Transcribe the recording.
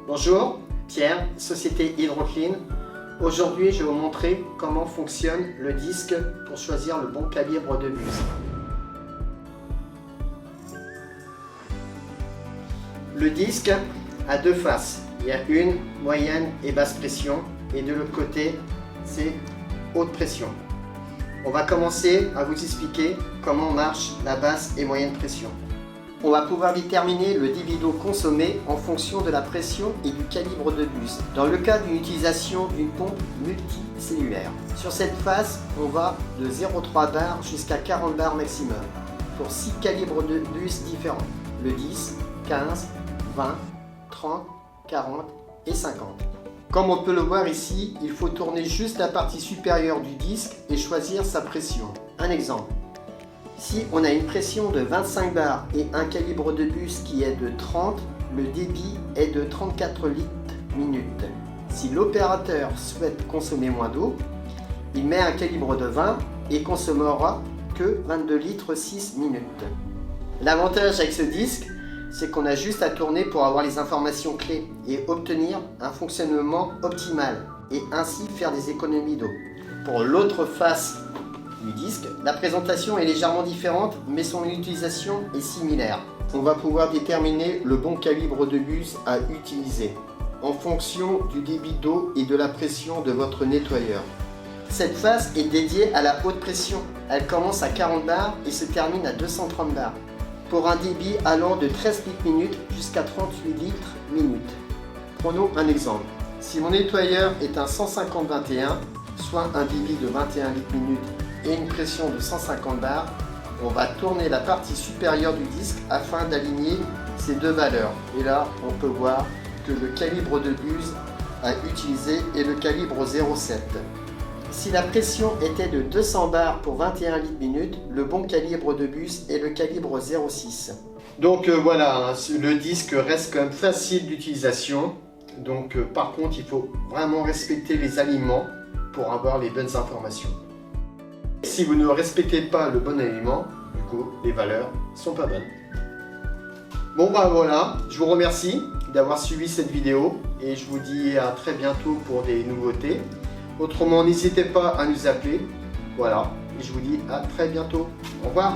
Bonjour, Pierre, Société Hydroclean. Aujourd'hui, je vais vous montrer comment fonctionne le disque pour choisir le bon calibre de buse. Le disque a deux faces. Il y a une moyenne et basse pression et de l'autre côté, c'est haute pression. On va commencer à vous expliquer comment marche la basse et moyenne pression. On va pouvoir déterminer le débit d'eau consommé en fonction de la pression et du calibre de buse, dans le cas d'une utilisation d'une pompe multicellulaire. Sur cette face, on va de 0,3 bar jusqu'à 40 bars maximum, pour 6 calibres de buse différents, le 10, 15, 20, 30, 40 et 50. Comme on peut le voir ici, il faut tourner juste la partie supérieure du disque et choisir sa pression. Un exemple. Si on a une pression de 25 bars et un calibre de buse qui est de 30, le débit est de 34 litres minute. Si l'opérateur souhaite consommer moins d'eau, il met un calibre de 20 et consommera que 22 litres 6 minutes. L'avantage avec ce disque, c'est qu'on a juste à tourner pour avoir les informations clés et obtenir un fonctionnement optimal et ainsi faire des économies d'eau. Pour l'autre face du disque, la présentation est légèrement différente mais son utilisation est similaire. On va pouvoir déterminer le bon calibre de buse à utiliser en fonction du débit d'eau et de la pression de votre nettoyeur. Cette face est dédiée à la haute pression. Elle commence à 40 bars et se termine à 230 bars pour un débit allant de 13 litres minute jusqu'à 38 litres minute. Prenons un exemple. Si mon nettoyeur est un 150-21, soit un débit de 21 litres minute et une pression de 150 bars, on va tourner la partie supérieure du disque afin d'aligner ces deux valeurs. Et là, on peut voir que le calibre de buse à utiliser est le calibre 0,7. Si la pression était de 200 bars pour 21 litres minute, le bon calibre de buse est le calibre 0,6. Donc voilà, le disque reste quand même facile d'utilisation. Donc par contre, il faut vraiment respecter les aliments pour avoir les bonnes informations. Si vous ne respectez pas le bon aliment, du coup, les valeurs sont pas bonnes. Bon bah voilà, je vous remercie d'avoir suivi cette vidéo et je vous dis à très bientôt pour des nouveautés. Autrement, n'hésitez pas à nous appeler. Voilà, et je vous dis à très bientôt. Au revoir.